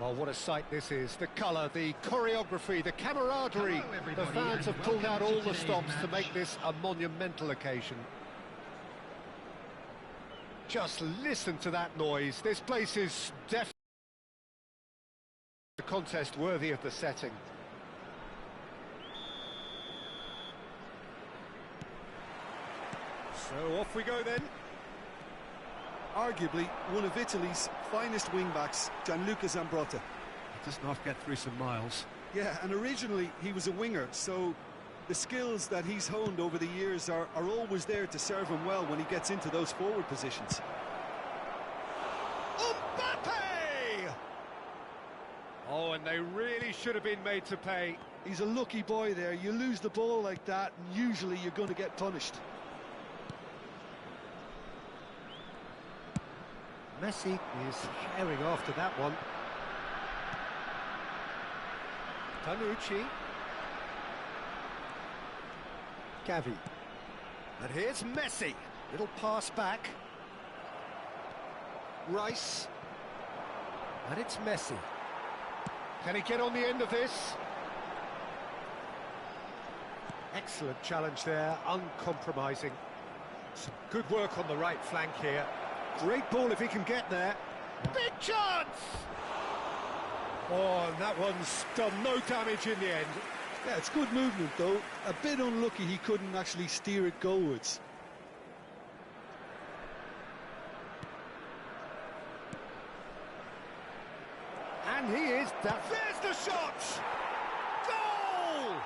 Oh, what a sight this is. The colour, the choreography, the camaraderie. The fans have pulled out all the stops to make this a monumental occasion. Just listen to that noise. This place is definitely a contest worthy of the setting. So off we go then. Arguably one of Italy's finest wing-backs, Gianluca Zambrotta. He does not get through some miles. Yeah, and originally he was a winger, so the skills that he's honed over the years are always there to serve him well when he gets into those forward positions. Mbappe! Oh, and they really should have been made to pay. He's a lucky boy there. You lose the ball like that, and usually you're going to get punished. Messi is herring after that one. Tanucci. Gavi. And here's Messi. Little pass back. Rice. And it's Messi. Can he get on the end of this? Excellent challenge there, uncompromising. Some good work on the right flank here. Great ball if he can get there. Big chance! Oh, and that one's done no damage in the end. Yeah, it's good movement though. A bit unlucky he couldn't actually steer it goalwards. And he is that. There's the shot! Goal!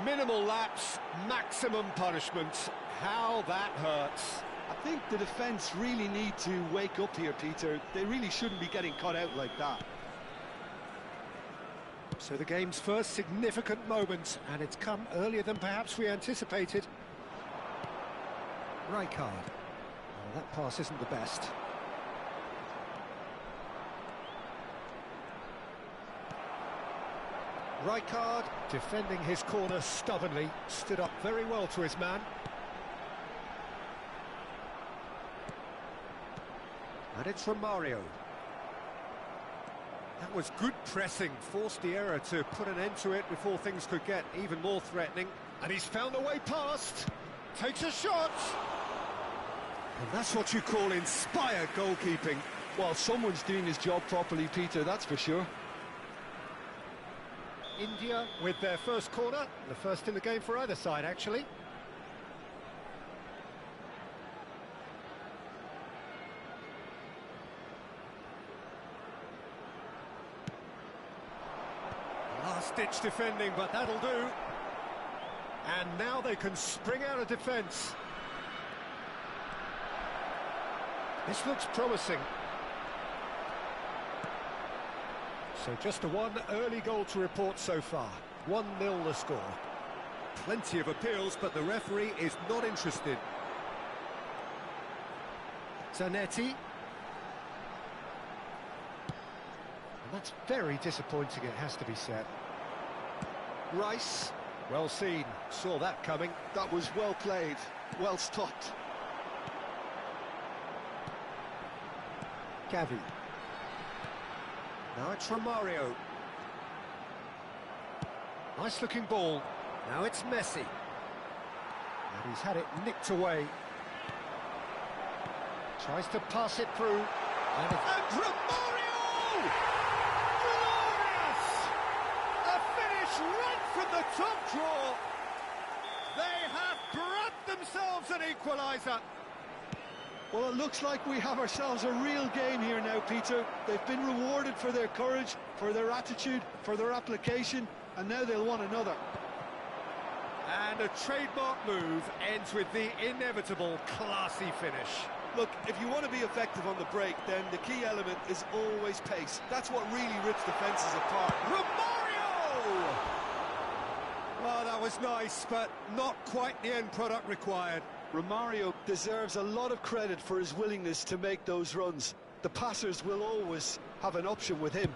Minimal lapse, maximum punishment. How that hurts. I think the defence really need to wake up here, Peter. They really shouldn't be getting caught out like that. So the game's first significant moment, and it's come earlier than perhaps we anticipated. Rijkaard. Oh, that pass isn't the best. Rijkaard, defending his corner stubbornly, stood up very well to his man. And it's Romario. That was good pressing, forced the error to put an end to it before things could get even more threatening. And he's found a way past, takes a shot. And that's what you call inspired goalkeeping. Well, someone's doing his job properly, Peter, that's for sure. India with their first corner, the first in the game for either side, actually. Last-ditch defending, but that'll do. And now they can spring out of defence. This looks promising. So just one early goal to report so far. 1-0 the score. Plenty of appeals, but the referee is not interested. Zanetti. And that's very disappointing, it has to be said. Rice. Well seen. Saw that coming. That was well played. Well stopped. Gavi. Now it's Romario. Nice looking ball. Now it's Messi. And he's had it nicked away. Tries to pass it through. And Romario! Glorious! A finish right from the top draw. They have brought themselves an equaliser. Well, it looks like we have ourselves a real game here now, Peter. They've been rewarded for their courage, for their attitude, for their application, and now they'll want another. And a trademark move ends with the inevitable classy finish. Look, if you want to be effective on the break, then the key element is always pace. That's what really rips defences apart. Romario! Well, that was nice, but not quite the end product required. Romario deserves a lot of credit for his willingness to make those runs. The passers will always have an option with him.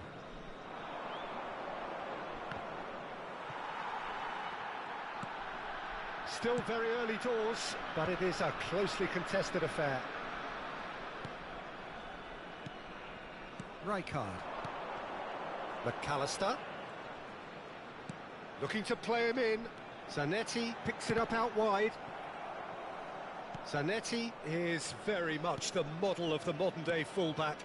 Still very early doors, but it is a closely contested affair. Rijkaard. McAllister. Looking to play him in. Zanetti picks it up out wide. Zanetti is very much the model of the modern-day fullback.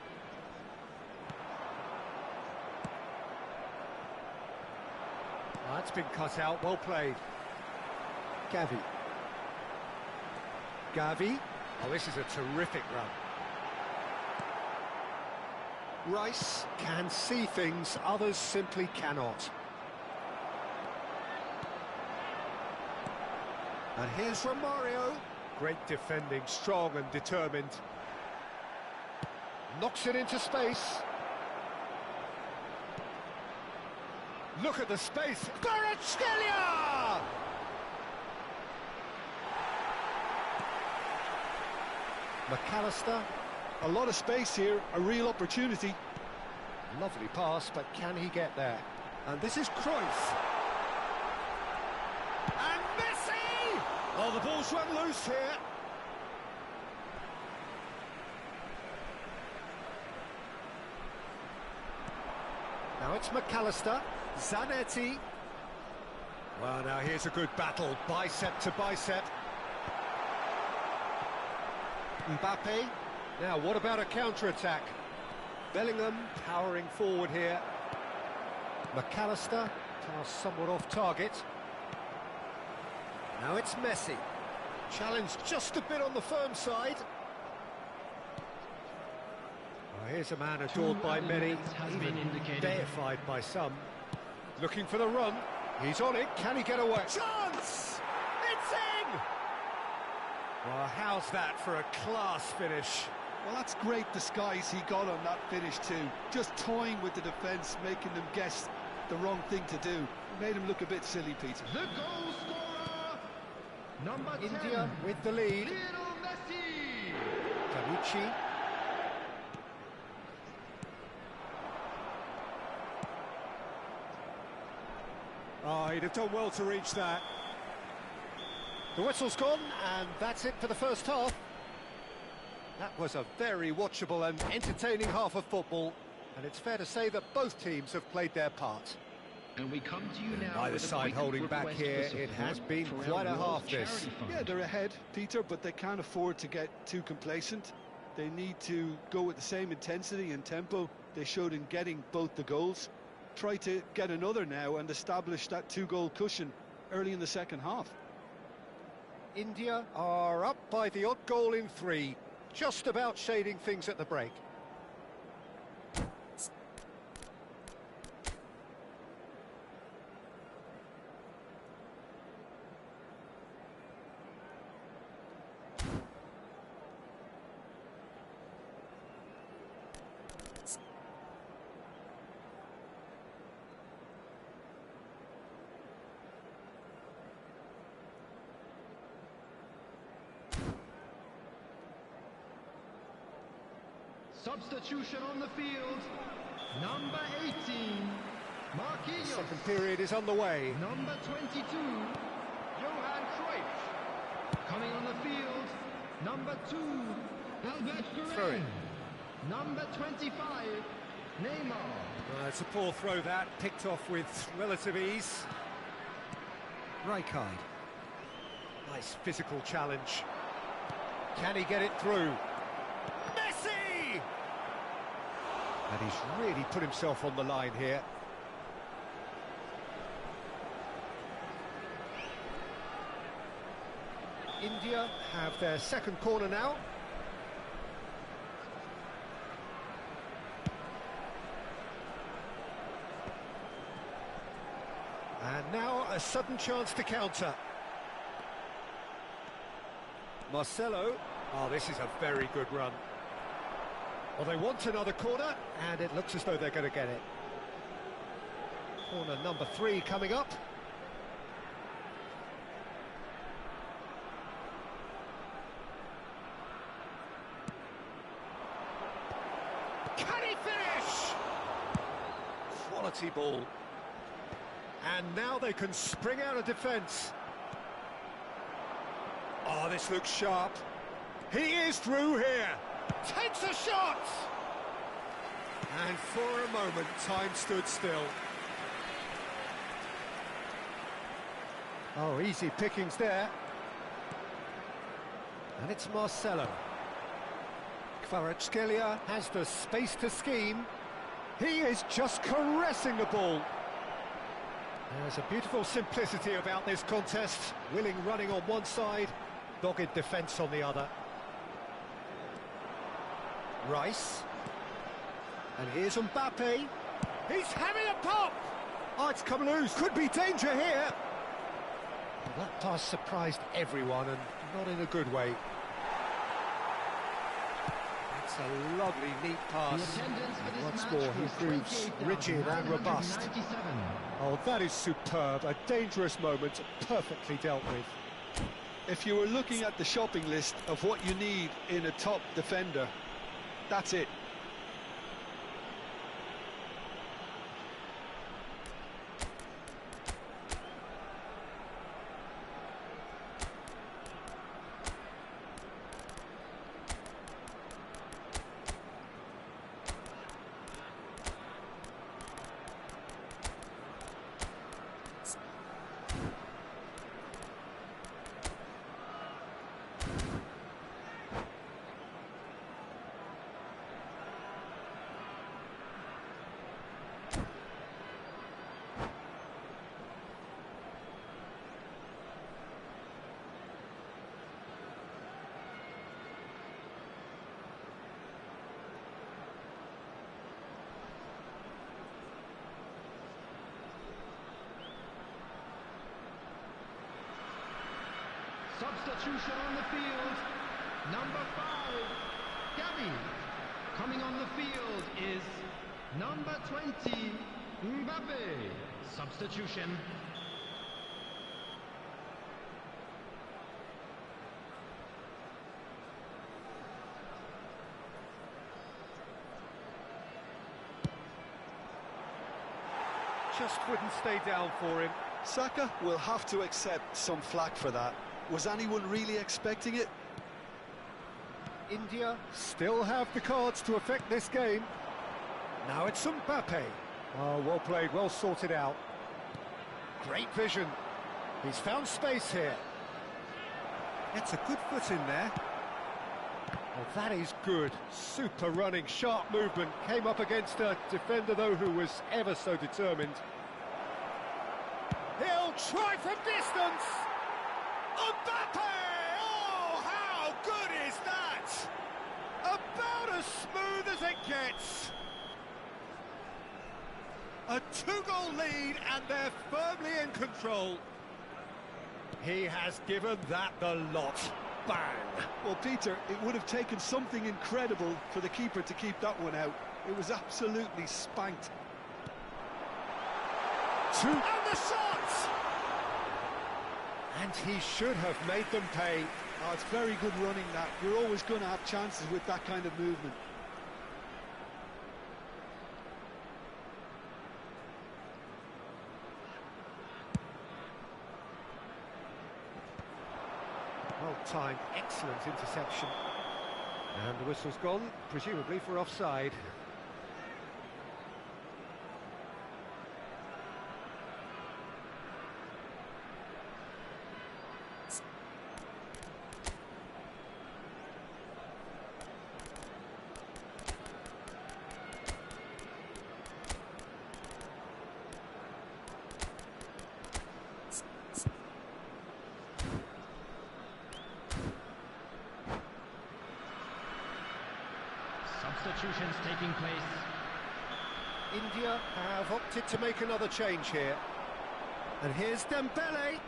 That's been cut out, well played. Gavi. Gavi. Oh, this is a terrific run. Rice can see things others simply cannot. And here's Romario. Great defending, strong and determined. Knocks it into space. Look at the space. Kvaratskhelia! McAllister. A lot of space here, a real opportunity. Lovely pass, but can he get there? And this is Cruyff. And Messi! Oh, the ball's run loose here. Now it's McAllister. Zanetti. Well, now here's a good battle, bicep to bicep. Mbappe. Now, what about a counter-attack? Bellingham powering forward here. McAllister, pass somewhat off target. Now it's Messi. Challenge just a bit on the firm side. Oh, here's a man adored by many, even deified by some. Looking for the run. He's on it. Can he get away? Chance! It's in! Well, how's that for a class finish? Well, that's great disguise he got on that finish too. Just toying with the defence, making them guess the wrong thing to do. Made him look a bit silly, Peter. The goal scorer, number 10, India with the lead. Lionel Messi. Tanucci. Oh, he'd have done well to reach that. The whistle's gone, and that's it for the first half. That was a very watchable and entertaining half of football, and it's fair to say that both teams have played their part. And we come to you now. Either side holding back here, it has been quite a half this. Yeah, they're ahead, Peter, but they can't afford to get too complacent. They need to go with the same intensity and tempo they showed in getting both the goals. Try to get another now and establish that two-goal cushion early in the second half. India are up by the odd goal in 3, just about shading things at the break. Substitution on the field, number 18, Marquinhos. Second period is on the way. Number 22, Johan Cruyff. Coming on the field, number 2, Albert Guerrero. Number 25, Neymar. It's a poor throw that, picked off with relative ease. Rijkaard. Nice physical challenge. Can he get it through? Messi! And he's really put himself on the line here. India have their second corner now. And now a sudden chance to counter. Marcelo. Oh, this is a very good run. Well, they want another corner, and it looks as though they're going to get it. Corner number 3 coming up. Can he finish? Quality ball. And now they can spring out of defence. Oh, this looks sharp. He is through here. Takes a shot. And for a moment, time stood still. Oh, easy pickings there. And it's Marcelo. Kvaratskhelia has the space to scheme. He is just caressing the ball. There's a beautiful simplicity about this contest. Willing running on one side, dogged defence on the other. Rice. And here's Mbappe. He's having a pop! Oh, it's come loose. Could be danger here. Well, that pass surprised everyone, and not in a good way. It's a lovely, neat pass. Once more, he proves rigid and robust. Oh, that is superb. A dangerous moment, perfectly dealt with. If you were looking at the shopping list of what you need in a top defender, that's it. Substitution on the field. Number 5, Gavi. Coming on the field is number 20, Mbappe. Substitution. Just wouldn't stay down for him. Saka will have to accept some flack for that. Was anyone really expecting it? India still have the cards to affect this game. Now it's Mbappe. Oh, well played, well sorted out. Great vision. He's found space here. It's a good foot in there. Oh, that is good. Super running, sharp movement. Came up against a defender, though, who was ever so determined. He'll try from distance. Mbappe! Oh, how good is that? About as smooth as it gets. A 2-goal lead, and they're firmly in control. He has given that the lot. Bang! Well, Peter, it would have taken something incredible for the keeper to keep that one out. It was absolutely spanked. And the shot! And he should have made them pay. Oh, it's very good running, that. You're always going to have chances with that kind of movement. Well timed, excellent interception. And the whistle's gone, presumably for offside. Substitutions taking place. India have opted to make another change here. And here's Dembele.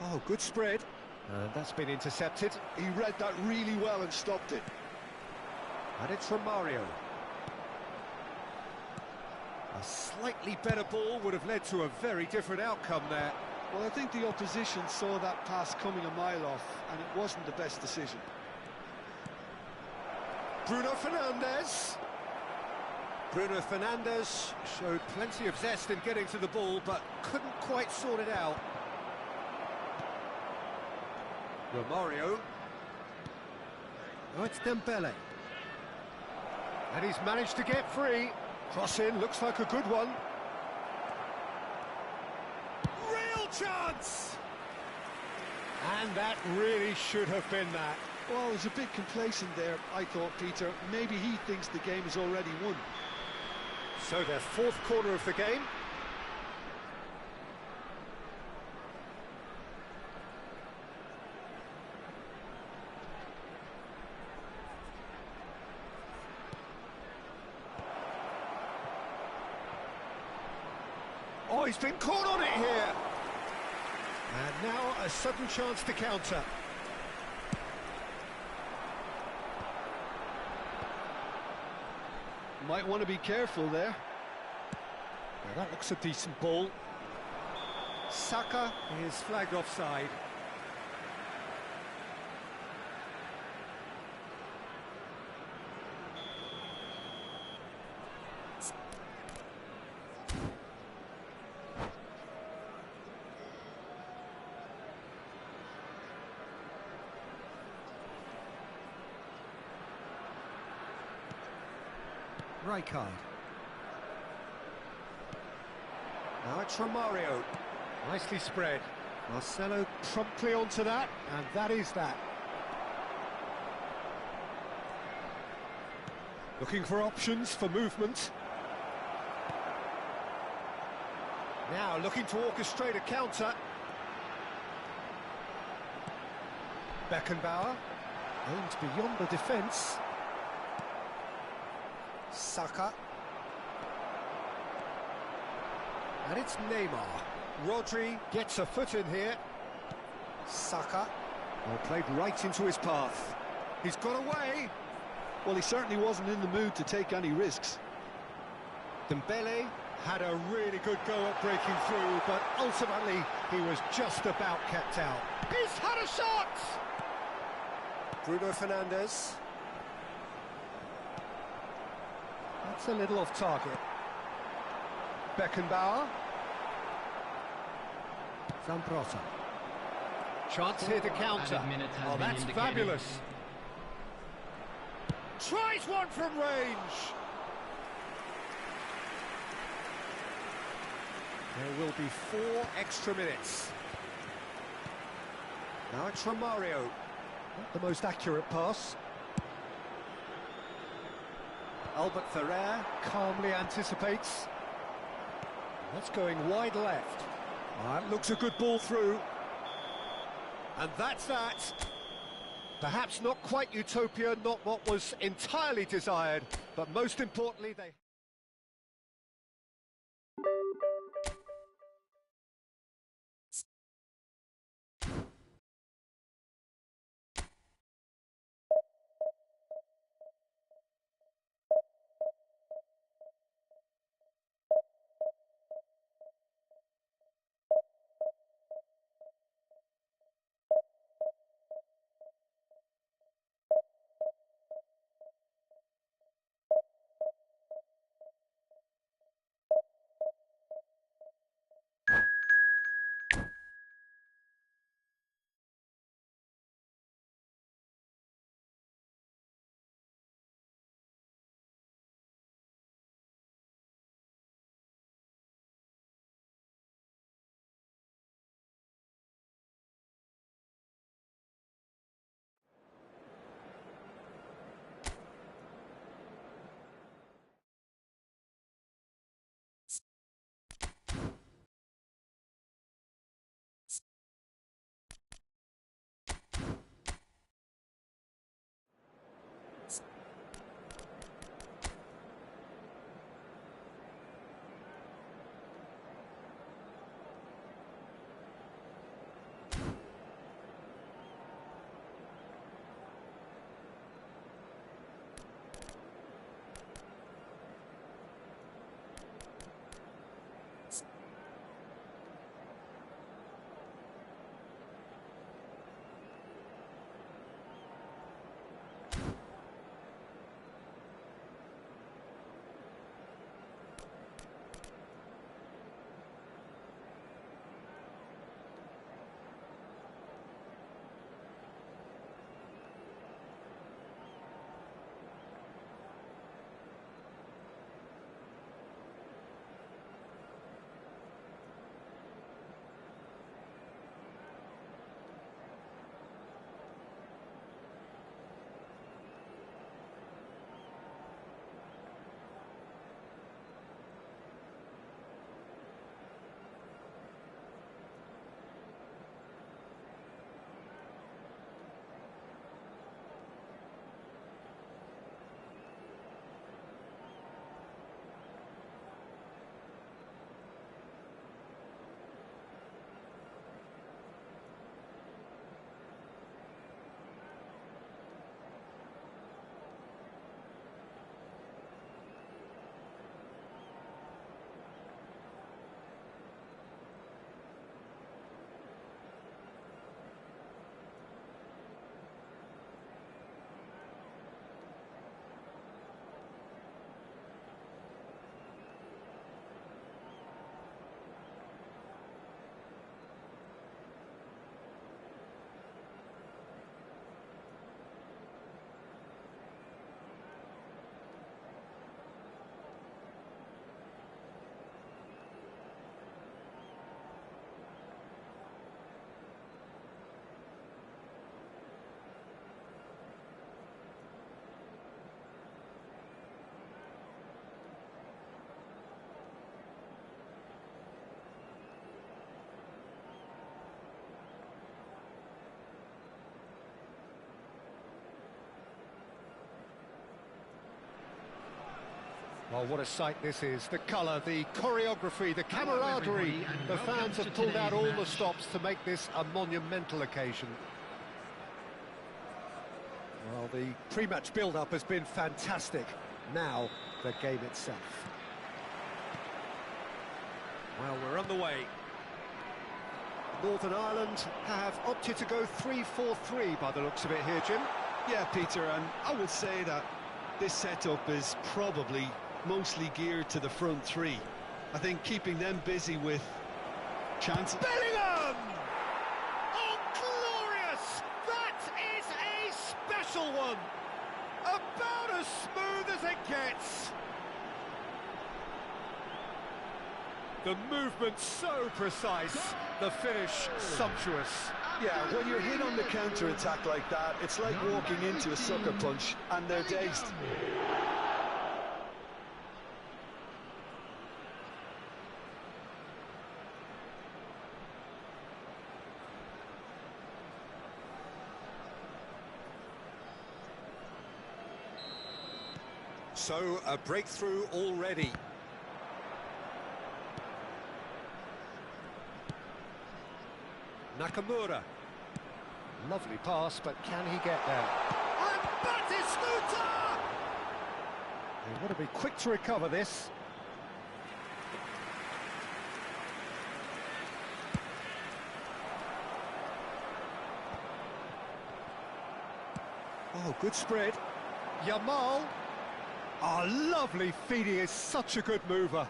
Oh, good spread. That's been intercepted. He read that really well and stopped it. And it's from Mario. A slightly better ball would have led to a very different outcome there. Well, I think the opposition saw that pass coming a mile off, and it wasn't the best decision. Bruno Fernandes. Bruno Fernandes showed plenty of zest in getting to the ball, but couldn't quite sort it out. Romario. Oh, it's Dembele. And he's managed to get free. Cross in, looks like a good one. Real chance! And that really should have been that. Well, it was a bit complacent there, I thought, Peter. Maybe he thinks the game is already won. So their fourth corner of the game. Oh, he's been caught on it here. And now a sudden chance to counter. Might want to be careful there. Now that looks a decent ball. Saka is flagged offside. Rijkaard. Now it's Romario. Nicely spread. Marcelo promptly onto that, and that is that. Looking for options for movement. Now looking to orchestrate a counter. Beckenbauer aimed beyond the defence. Saka. And it's Neymar. Rodri gets a foot in here. Saka. Well, played right into his path. He's got away. Well, he certainly wasn't in the mood to take any risks. Dembele had a really good go at breaking through, but ultimately he was just about kept out. He's had a shot! Bruno Fernandes. That's a little off target. Beckenbauer. Zambrota. Chance here to counter. Oh, that's fabulous. Tries one from range. There will be 4 extra minutes. Now it's Romario. Not the most accurate pass. Albert Ferrer calmly anticipates. That's going wide left. That looks a good ball through. And that's that. Perhaps not quite utopia, not what was entirely desired, but most importantly they... Well, what a sight this is. The colour, the choreography, the Hello, camaraderie. everybody, and The welcome fans to have pulled out today's all the match. stops to make this a monumental occasion. Well, the pre-match build-up has been fantastic. Now, the game itself. Well, we're on the way. Northern Ireland have opted to go 3-4-3 by the looks of it here, Jim. Yeah, Peter, and I would say that this setup is probably mostly geared to the front three. I think keeping them busy with chances. Bellingham! Oh, glorious! That is a special one! About as smooth as it gets. The movement so precise, the finish sumptuous. Yeah, when you're hit on the counter-attack like that, it's like walking into a sucker punch, and they're dazed. So, a breakthrough already. Nakamura. Lovely pass, but can he get there? And Batistuta! They want to be quick to recover this. Oh, good spread. Yamal. Oh, lovely feed. He is such a good mover.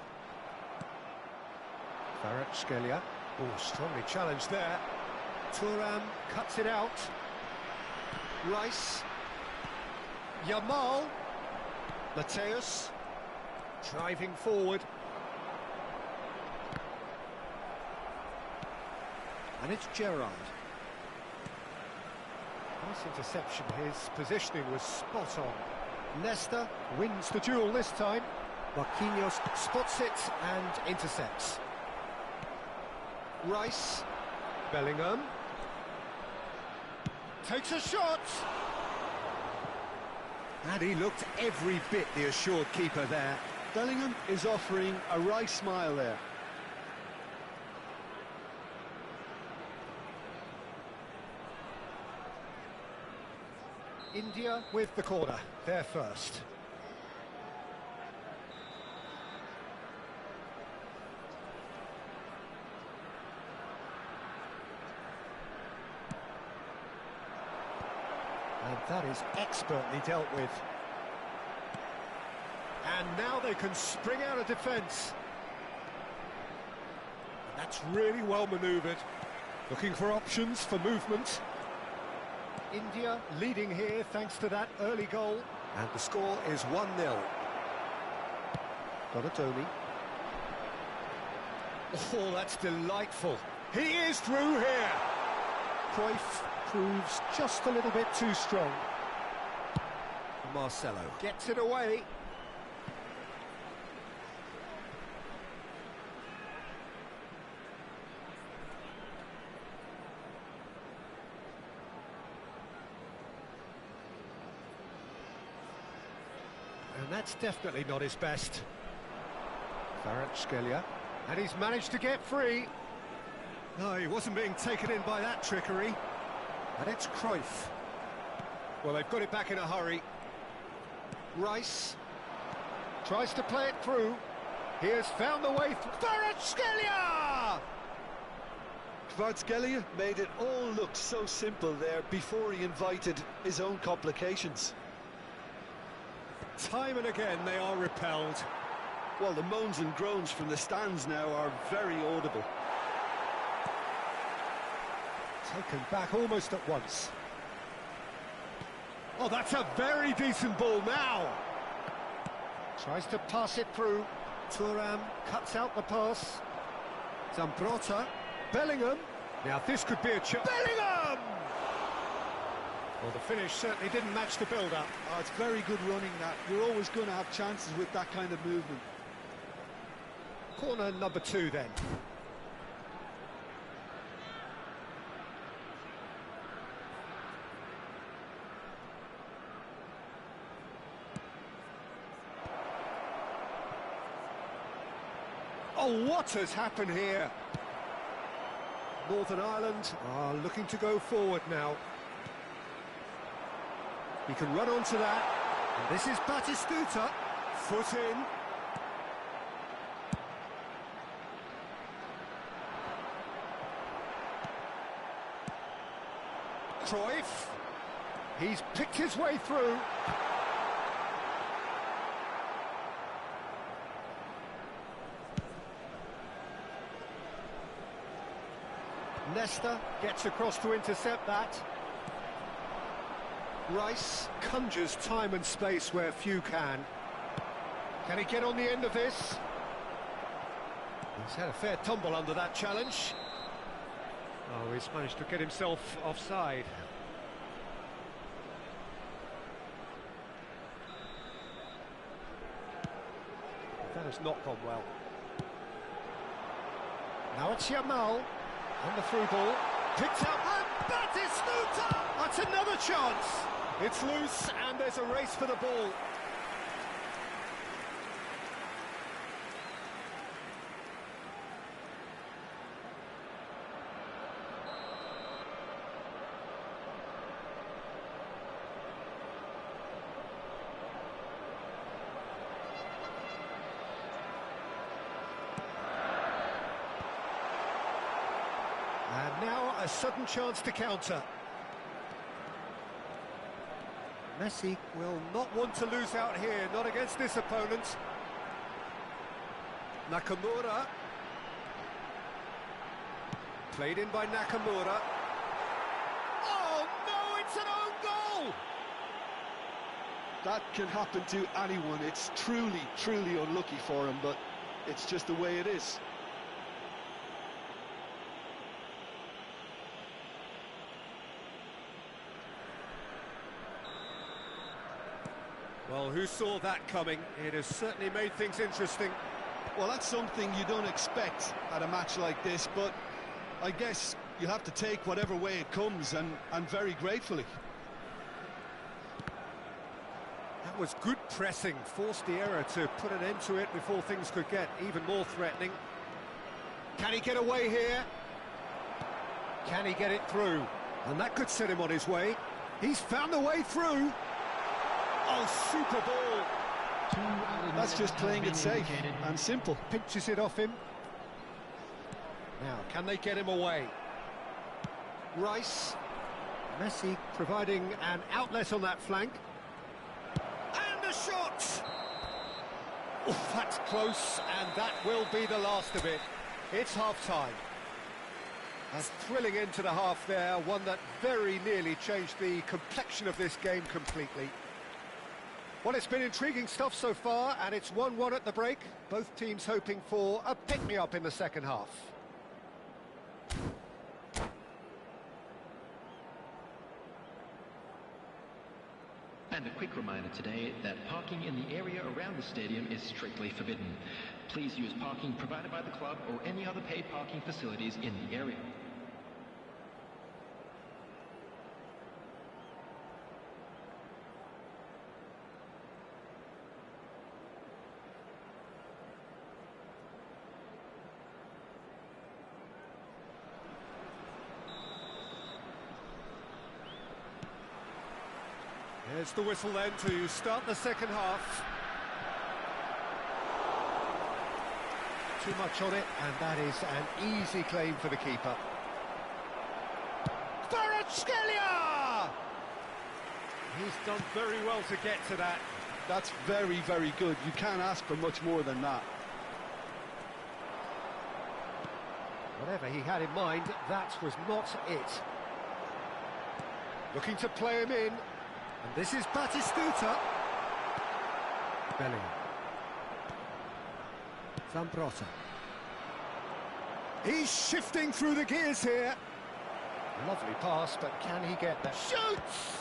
Kvaratskhelia. Oh, strongly challenged there. Thuram cuts it out. Rice. Yamal. Mateus. Driving forward. And it's Gerrard. Nice interception. His positioning was spot on. Leicester wins the duel this time. Marquinhos spots it and intercepts. Rice. Bellingham. Takes a shot. And he looked every bit the assured keeper there. Bellingham is offering a wry smile there. India with the corner. They're first. And that is expertly dealt with. And now they can spring out of defence. And that's really well manoeuvred. Looking for options for movement. India leading here thanks to that early goal. And the score is 1-0. Donatoni. Oh, that's delightful. He is through here. Cruyff proves just a little bit too strong. Marcelo gets it away. And that's definitely not his best. Kvaratskhelia. And he's managed to get free. No, he wasn't being taken in by that trickery. And it's Cruyff. Well, they've got it back in a hurry. Rice tries to play it through. He has found the way. Kvaratskhelia! Kvaratskhelia made it all look so simple there before he invited his own complications. Time and again they are repelled. Well, the moans and groans from the stands now are very audible. Taken back almost at once. Oh, that's a very decent ball now. Tries to pass it through. Thuram cuts out the pass. Zambrotta. Bellingham. Now this could be a chance. Bellingham! Well, the finish certainly didn't match the build-up. Oh, it's very good running that. You're always going to have chances with that kind of movement. Corner number 2 then. Oh, what has happened here? Northern Ireland are looking to go forward now. He can run onto that. And this is Batistuta. Foot in. Cruyff. He's picked his way through. Nesta gets across to intercept that. Rice conjures time and space where few can. Can he get on the end of this? He's had a fair tumble under that challenge. Oh, he's managed to get himself offside. That has not gone well. Now it's Yamal. And the through ball. Picked up. And Batistuta! That's another chance. It's loose and there's a race for the ball. And now a sudden chance to counter. Messi will not want to lose out here, not against this opponent. Nakamura. Played in by Nakamura. Oh no, it's an own goal! That can happen to anyone. It's truly, truly unlucky for him, but it's just the way it is. Well, who saw that coming? It has certainly made things interesting. Well, that's something you don't expect at a match like this, but I guess you have to take whatever way it comes, and very gratefully. That was good pressing, forced the error to put an end to it before things could get even more threatening. Can he get away here? Can he get it through? And that could set him on his way. He's found a way through. Oh, super ball. That's just playing it safe and simple. Pinches it off him. Now, can they get him away? Rice. Messi providing an outlet on that flank. And a shot! Oh, that's close, and that will be the last of it. It's half-time. A thrilling end to the half there, one that very nearly changed the complexion of this game completely. Well, it's been intriguing stuff so far, and it's 1-1 at the break. Both teams hoping for a pick-me-up in the second half. And a quick reminder today that parking in the area around the stadium is strictly forbidden. Please use parking provided by the club or any other paid parking facilities in the area. There's the whistle then to start the second half. Too much on it, and that is an easy claim for the keeper. Kvaratskhelia! He's done very well to get to that. That's very, very good. You can't ask for much more than that. Whatever he had in mind, that was not it. Looking to play him in. And this is Batistuta. Bellingham. Zambrotta. He's shifting through the gears here. Lovely pass, but can he get that? Shoots!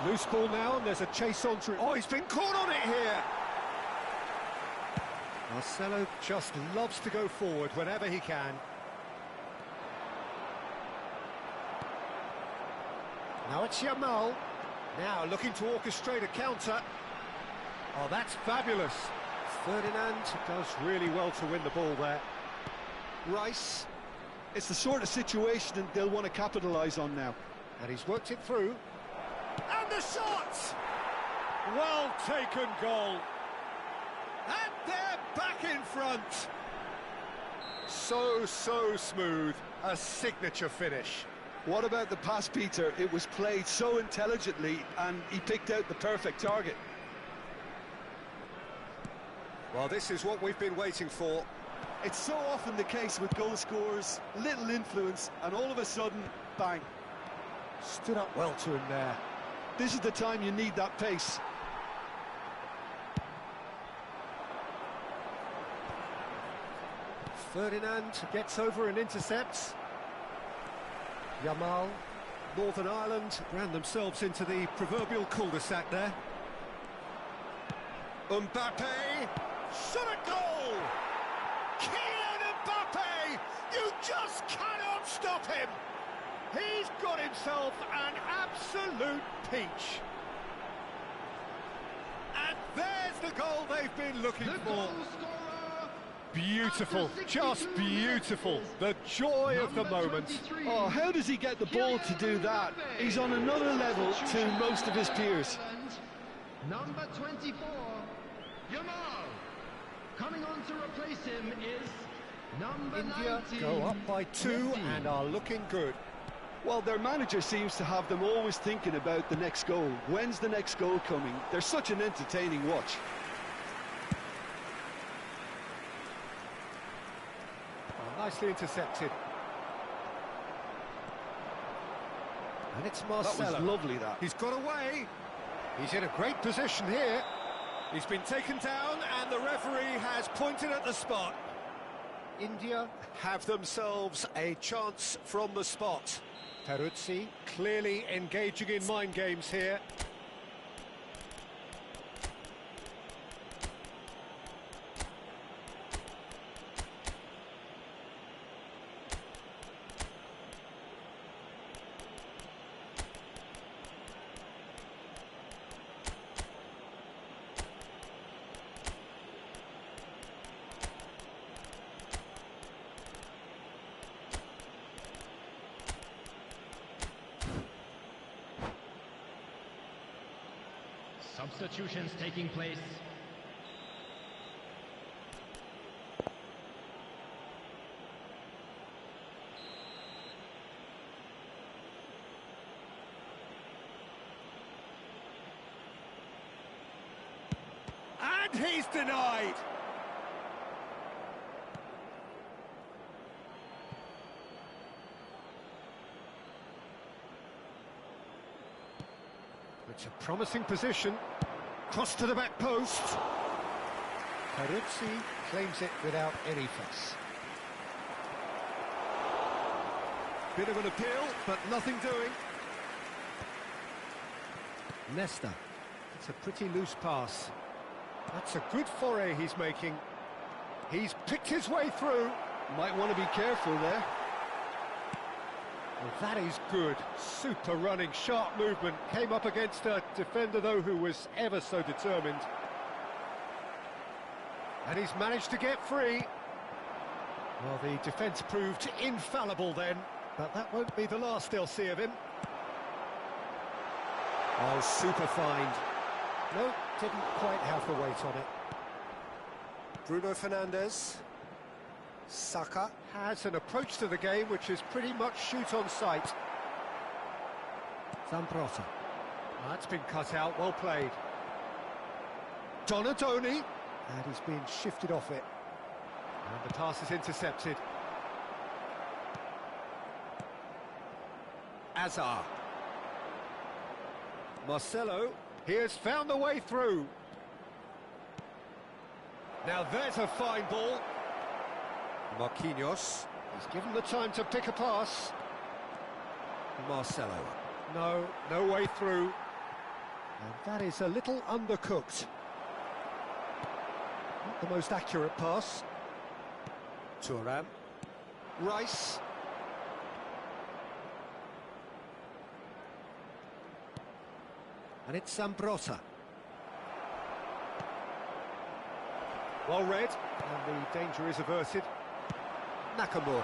Loose ball now, and there's a chase on through. Oh, he's been caught on it here. Marcelo just loves to go forward whenever he can. Now it's Yamal. Now looking to orchestrate a counter. Oh, that's fabulous. Ferdinand does really well to win the ball there. Rice. It's the sort of situation that they'll want to capitalise on now. And he's worked it through. And the shot! Well taken goal. And they're back in front. So smooth. A signature finish. What about the pass, Peter? It was played so intelligently and he picked out the perfect target. Well, this is what we've been waiting for. It's so often the case with goal scorers, little influence, and all of a sudden, bang. Stood up well to him there. This is the time you need that pace. Ferdinand gets over and intercepts. Yamal. Northern Ireland ran themselves into the proverbial cul-de-sac there. Mbappe. Shot a goal! Kylian Mbappe! You just cannot stop him! He's got himself an absolute peach. And there's the goal they've been looking The for. goal scorer. Beautiful, After just 62 beautiful. minutes, The joy of the number moment. 23, Oh, how does he get the ball to do that? He's on another level to most of his peers. Number 24, Yamal. Coming on to replace him is number India 19. go up by 2 Messi. and are looking good. Well, their manager seems to have them always thinking about the next goal. When's the next goal coming? They're such an entertaining watch. Oh, nicely intercepted. And it's Marcelo. That was lovely, that. He's got away. He's in a great position here. He's been taken down and the referee has pointed at the spot. India have themselves a chance from the spot. Peruzzi clearly engaging in mind games here. Substitutions taking place. And he's denied. It's a promising position. Cross to the back post. Peruzzi claims it without any fuss. Bit of an appeal, but nothing doing. Nesta. It's a pretty loose pass. That's a good foray he's making. He's picked his way through. Might want to be careful there. Well, that is good. Super running, sharp movement. Came up against a defender, though, who was ever so determined. And he's managed to get free. Well, the defence proved infallible then, but that won't be the last they'll see of him. Oh, super find. No, didn't quite have the weight on it. Bruno Fernandes. Saka has an approach to the game which is pretty much shoot on sight. Zambrota. That's been cut out, well played. Donadoni. And he's been shifted off it. And the pass is intercepted. Azar. Marcelo. He has found the way through. Now there's a fine ball. Marquinhos. He's given the time to pick a pass. Marcelo. No way through. And that is a little undercooked. Not the most accurate pass. Thuram. Rice. And it's Zambrota. Well read, and the danger is averted. Nakamura.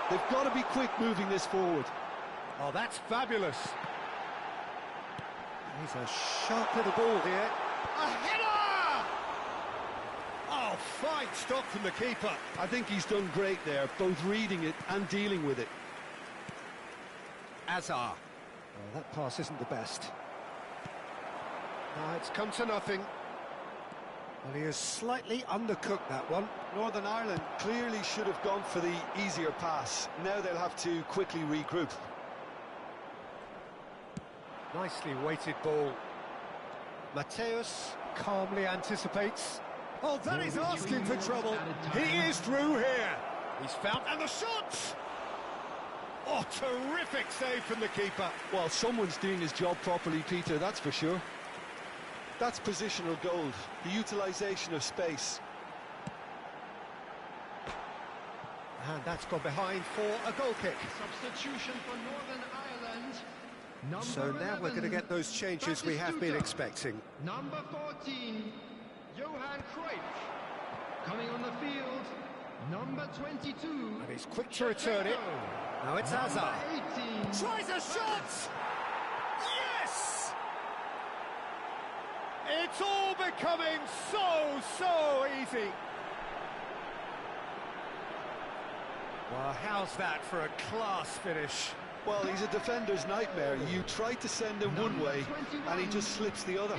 They've got to be quick moving this forward. Oh, that's fabulous. He's a sharp little ball here. A header! Oh, fine stop from the keeper. I think he's done great there, both reading it and dealing with it. Azar. Well, that pass isn't the best. It's come to nothing. Well, he has slightly undercooked that one. Northern Ireland clearly should have gone for the easier pass. Now they'll have to quickly regroup. Nicely weighted ball. Mateus calmly anticipates. Oh, that is asking for trouble. He is through here. He's found, and the shot! Oh, terrific save from the keeper. Well, someone's doing his job properly, Peter, that's for sure. That's positional gold, the utilisation of space. And that's gone behind for a goal kick. Substitution for Northern Ireland. So now we're going to get those changes we have been expecting. Number 14, Johan Cruyff. Coming on the field, number 22. And he's quick to return it. Now it's Azar. 18. Tries a shot! Yes! It's all becoming so easy. Well, how's that for a class finish? Well, he's a defender's nightmare. You try to send him one way, and he just slips the other.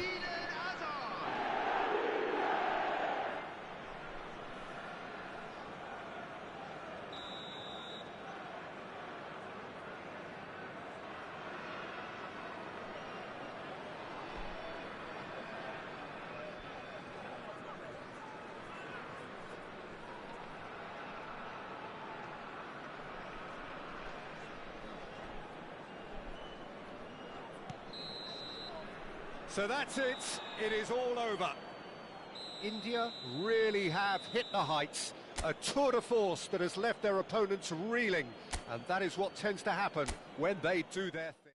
So that's it. It is all over. India really have hit the heights. A tour de force that has left their opponents reeling. And that is what tends to happen when they do their thing.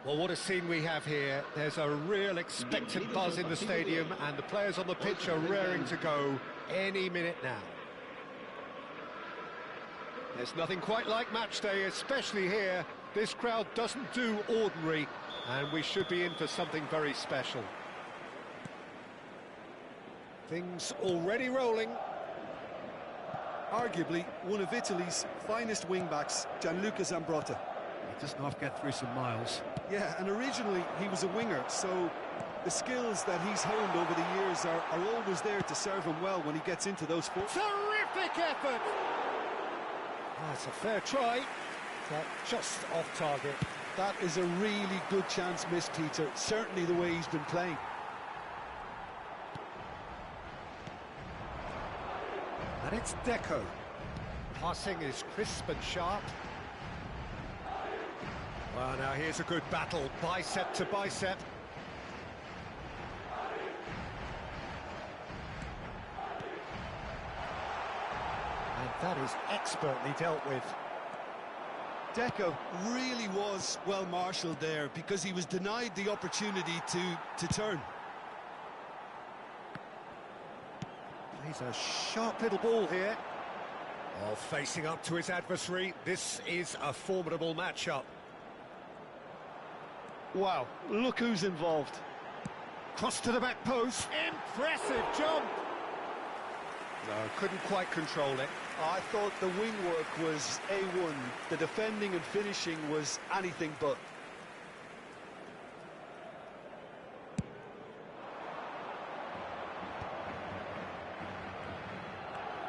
Well, what a scene we have here. There's a real expectant buzz in the stadium, and the players on the pitch are raring to go any minute now. There's nothing quite like match day, especially here. This crowd doesn't do ordinary, and we should be in for something very special. Things already rolling. Arguably one of Italy's finest wing-backs, Gianluca Zambrotta. He doesn't have to get through some miles. Yeah, and originally he was a winger, so the skills that he's honed over the years are always there to serve him well when he gets into those sports. Terrific effort! That's a fair try, but just off target. That is a really good chance missed, Peter, certainly the way he's been playing. And it's Deco. Passing is crisp and sharp. Well, now here's a good battle, bicep to bicep. And that is expertly dealt with. Deco really was well marshalled there because he was denied the opportunity to turn. He's a sharp little ball here. Oh, facing up to his adversary, this is a formidable matchup. Wow, look who's involved. Cross to the back post. Impressive jump. No, couldn't quite control it. I thought the wing work was A1. The defending and finishing was anything but.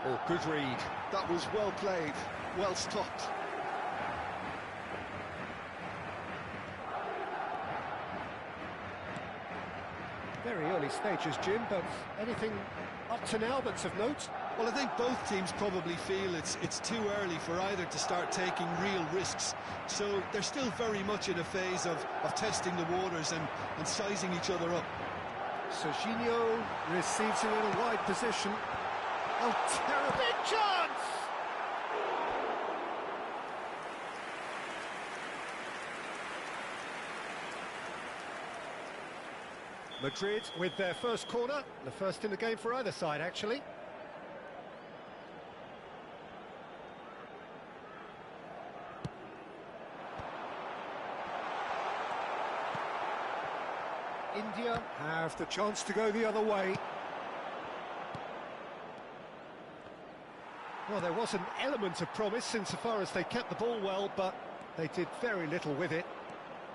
Oh, good read. That was well played, well stopped. Very early stages, Jim, but anything up to now that's of note? Well, I think both teams probably feel it's too early for either to start taking real risks. So they're still very much in a phase of testing the waters and sizing each other up. Serginho receives it in a wide position. Oh, terrible! Big chance! Madrid with their first corner, the first in the game for either side, actually. India have the chance to go the other way. Well, there was an element of promise insofar as they kept the ball well, but they did very little with it.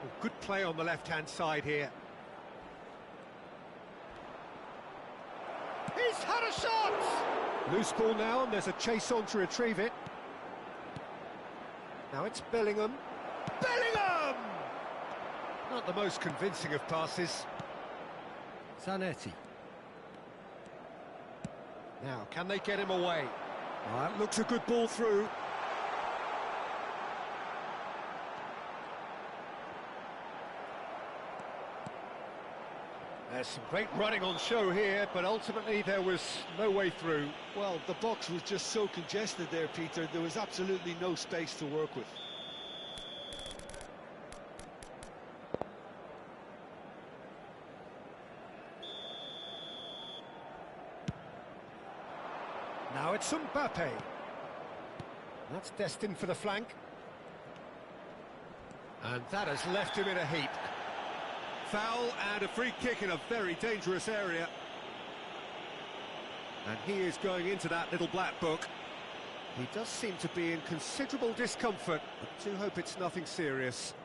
Well, good play on the left-hand side here. He's had a shot! Loose ball now, and there's a chase on to retrieve it. Now it's Bellingham. Bellingham! Not the most convincing of passes. Zanetti. Now, can they get him away? That looks a good ball through. There's some great running on show here, but ultimately there was no way through. Well, the box was just so congested there, Peter. There was absolutely no space to work with. Now it's Mbappe. That's destined for the flank. And that has left him in a heap. Foul and a free kick in a very dangerous area. And he is going into that little black book. He does seem to be in considerable discomfort. I do hope it's nothing serious.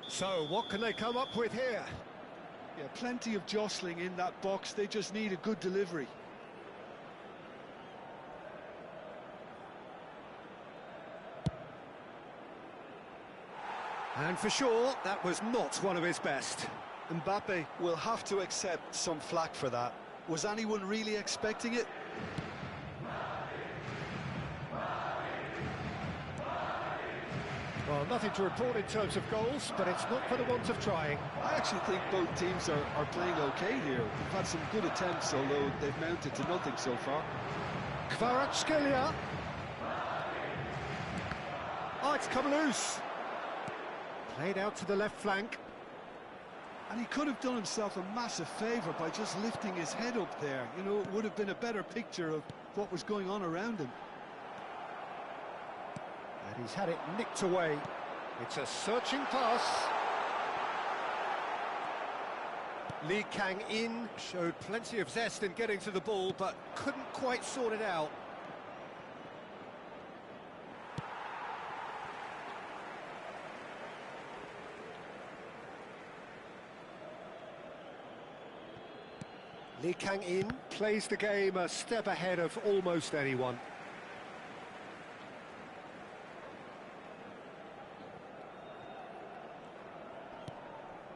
So, what can they come up with here? Yeah, plenty of jostling in that box. They just need a good delivery. And for sure, that was not one of his best. Mbappe will have to accept some flack for that. Was anyone really expecting it? Well, nothing to report in terms of goals, but it's not for the want of trying. I actually think both teams are playing okay here. They've had some good attempts, although they've mounted to nothing so far. Kvaratskhelia. Oh, it's come loose. Played out to the left flank. And he could have done himself a massive favour by just lifting his head up there. You know, it would have been a better picture of what was going on around him. And he's had it nicked away. It's a searching pass. Lee Kang-in showed plenty of zest in getting to the ball, but couldn't quite sort it out. Lee Kang-in plays the game a step ahead of almost anyone.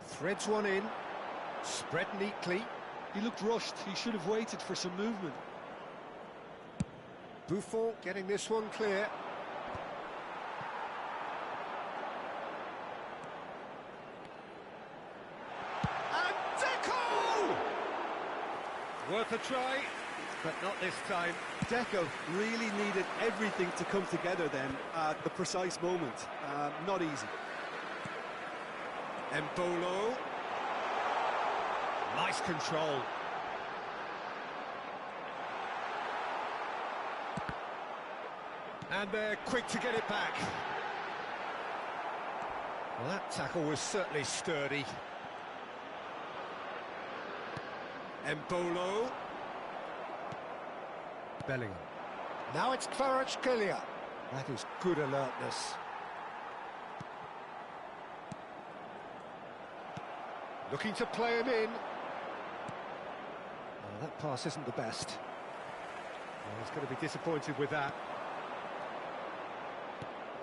Threads one in, spread neatly. He looked rushed, he should have waited for some movement. Buffon getting this one clear. Worth a try, but not this time. Deco really needed everything to come together then at the precise moment. Not easy. Embolo. Nice control. And they're quick to get it back. Well, that tackle was certainly sturdy. Embolo. Bellingham. Now it's Kvaratskhelia. That is good alertness. Looking to play him in. Oh, that pass isn't the best. Oh, he's going to be disappointed with that.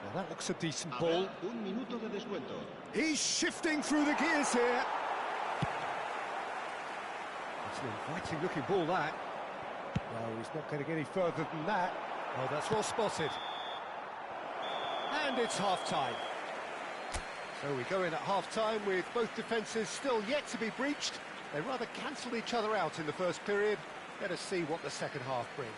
Now that looks a decent ball. He's shifting through the gears here. It's an inviting looking ball, that. No, he's not going to get any further than that. Oh, that's well spotted. And it's half-time. So we go in at half-time with both defences still yet to be breached. They rather cancelled each other out in the first period. Let us see what the second half brings.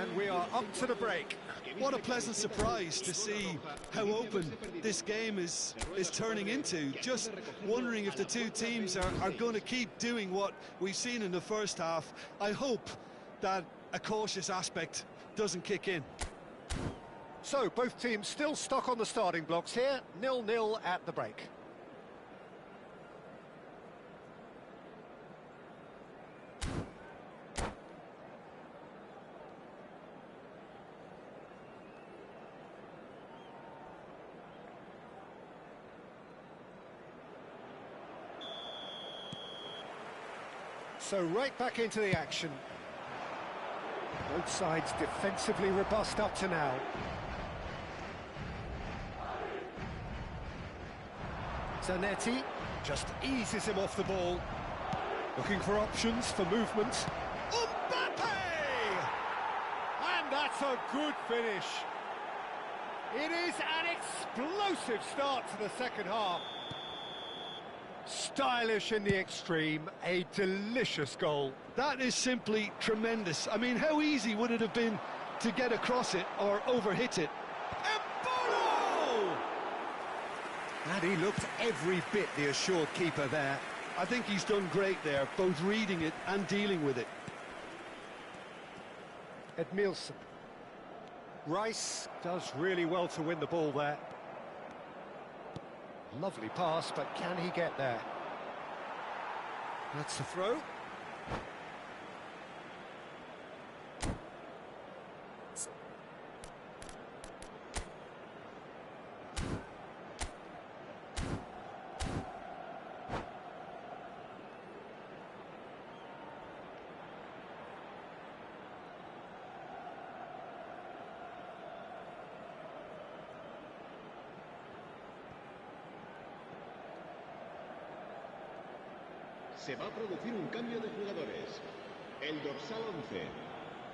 And we are up to the break. What a pleasant surprise to see how open this game is turning into. Just wondering if the two teams are going to keep doing what we've seen in the first half. I hope that a cautious aspect doesn't kick in. So both teams still stuck on the starting blocks here, 0-0 at the break. So right back into the action. Both sides defensively robust up to now. Zanetti just eases him off the ball. Looking for options for movement. Mbappe! And that's a good finish. It is an explosive start to the second half. Stylish in the extreme, a delicious goal. That is simply tremendous. I mean, how easy would it have been to get across it or overhit it? Embolo! And he looked every bit the assured keeper there. I think he's done great there, both reading it and dealing with it. Edmilson. Rice does really well to win the ball there. Lovely pass, but can he get there? That's the throw. Se va a producir un cambio de jugadores. El dorsal 11,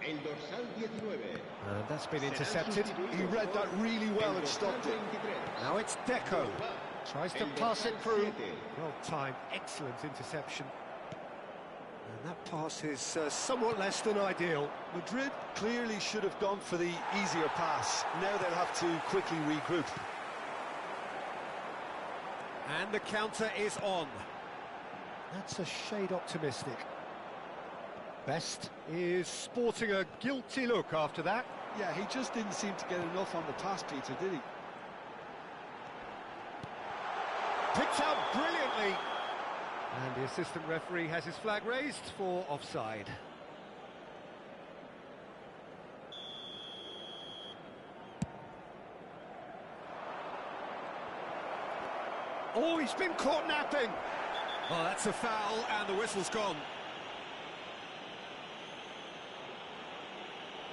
el dorsal 19. And that's been intercepted. He read that really well and stopped it. Now it's Deco. Tries to pass it through. Well timed, excellent interception. And that pass is somewhat less than ideal. Madrid clearly should have gone for the easier pass. Now they'll have to quickly regroup. And the counter is on. That's a shade optimistic. Best is sporting a guilty look after that. Yeah, he just didn't seem to get enough on the pass, Peter, did he? Picked out brilliantly. And the assistant referee has his flag raised for offside. Oh, he's been caught napping. Oh, that's a foul, and the whistle's gone.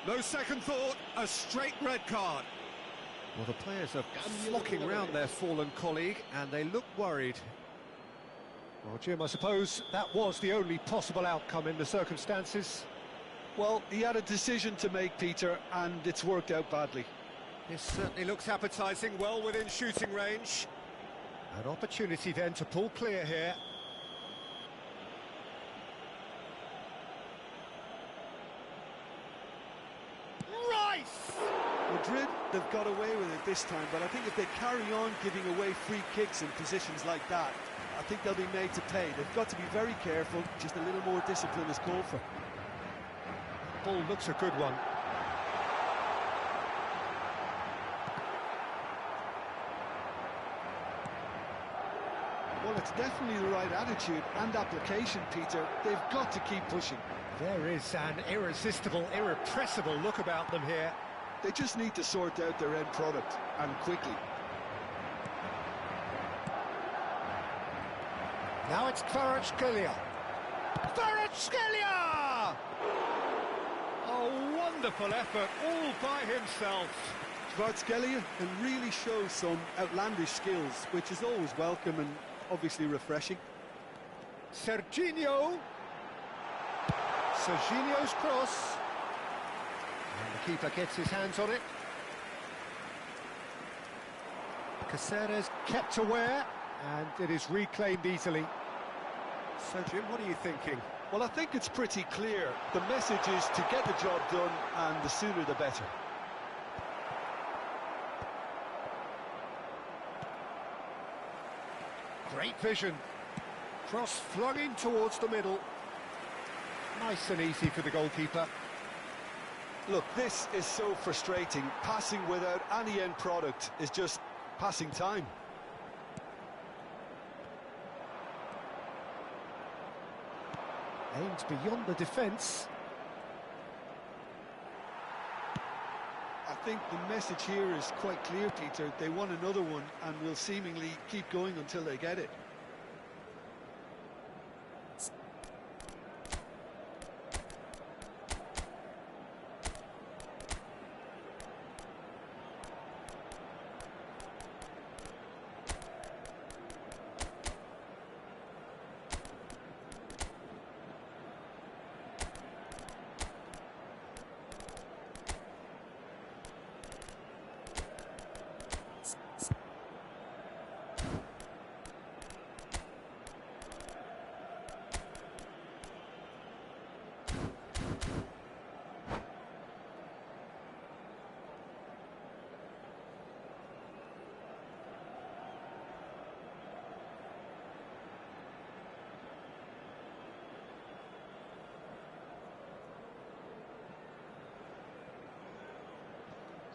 No second thought, a straight red card. Well, the players are flocking round their fallen colleague, and they look worried. Well, Jim, I suppose that was the only possible outcome in the circumstances. Well, he had a decision to make, Peter, and it's worked out badly. This certainly looks appetising, well within shooting range. An opportunity then to pull clear here. Rice! Madrid, they've got away with it this time, but I think if they carry on giving away free kicks in positions like that, I think they'll be made to pay. They've got to be very careful, just a little more discipline is called for. Ball looks a good one. Well, it's definitely the right attitude and application, Peter. They've got to keep pushing. There is an irresistible, irrepressible look about them here. They just need to sort out their end product, and quickly. Now it's Kvaratskhelia. Kvaratskhelia! A wonderful effort, all by himself. Kvaratskhelia can really show some outlandish skills, which is always welcome and obviously refreshing. Serginho's cross. And the keeper gets his hands on it. Caceres kept aware, and it is reclaimed easily. So, Jim, what are you thinking? Well, I think it's pretty clear. The message is to get the job done, and the sooner the better. Great vision. Cross flung in towards the middle. Nice and easy for the goalkeeper. Look, this is so frustrating. Passing without any end product is just passing time. Aimed beyond the defence. I think the message here is quite clear, Peter. They want another one and will seemingly keep going until they get it.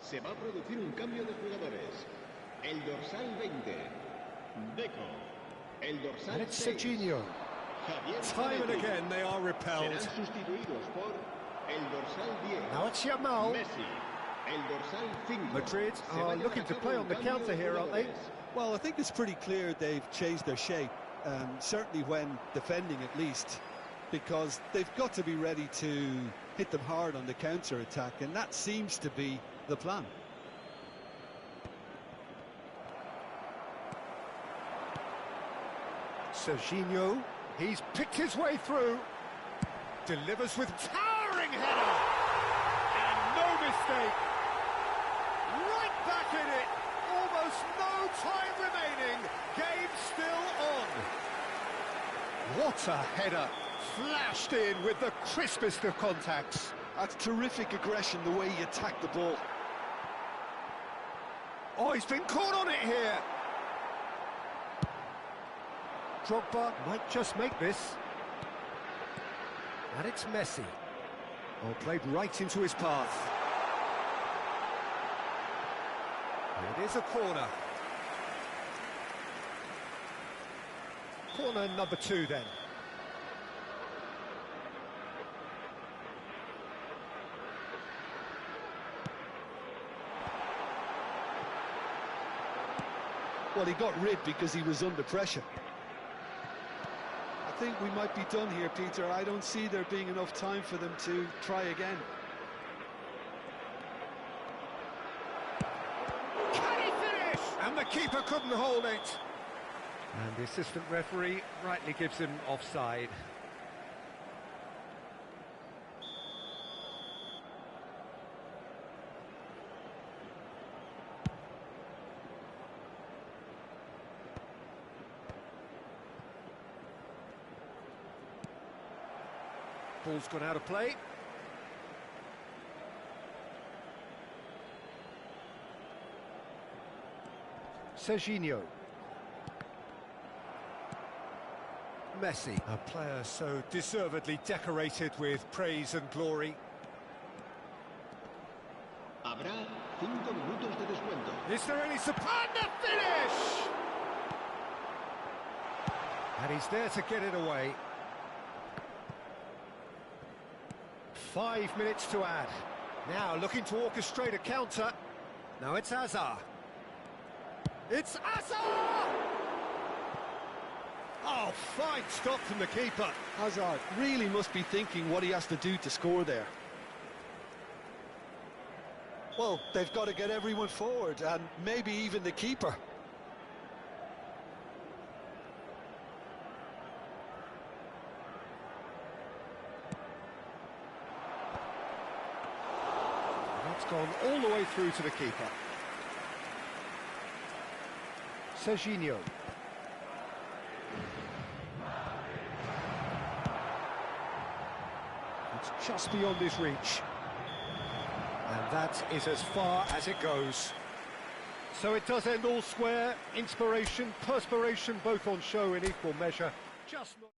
Se va a producir un cambio de jugadores. El dorsal 20, Deco. El dorsal And it's 6, Serginho. Javier Time and Zanetti. again they are repelled. Serán sustituidos por el dorsal 10, Now it's Yamal. Messi. El dorsal 5. Madrid Se va a are llevar looking a to cabo play un on the cambio counter de here, aren't they? jugadores. Well, I think it's pretty clear they've changed their shape, certainly when defending at least, because they've got to be ready to hit them hard on the counter-attack, and that seems to be the plan. Serginho, he's picked his way through. Delivers with towering header. And no mistake. Right back in it. Almost no time remaining. Game still on. What a header. Flashed in with the crispest of contacts. That's terrific aggression, the way he attacked the ball. Oh, he's been caught on it here. Drogba might just make this. And it's Messi. Oh, played right into his path. It is a corner. Corner number 2 then. Well, he got rid because he was under pressure. I think we might be done here, Peter. I don't see there being enough time for them to try again. Can he finish? And the keeper couldn't hold it. And the assistant referee rightly gives him offside. Ball's gone out of play. Serginho. Messi, a player so deservedly decorated with praise and glory. Habrá 5 minutos de descuento. Is there any support? And the finish! And he's there to get it away. 5 minutes to add. Now looking to orchestrate a counter. Now it's Hazard. It's Hazard! Oh, fine stop from the keeper. Hazard really must be thinking what he has to do to score there. Well, they've got to get everyone forward, and maybe even the keeper. That's gone all the way through to the keeper. Serginho. It's just beyond his reach. And that is as far as it goes. So it does end all square. Inspiration, perspiration, both on show in equal measure. Just not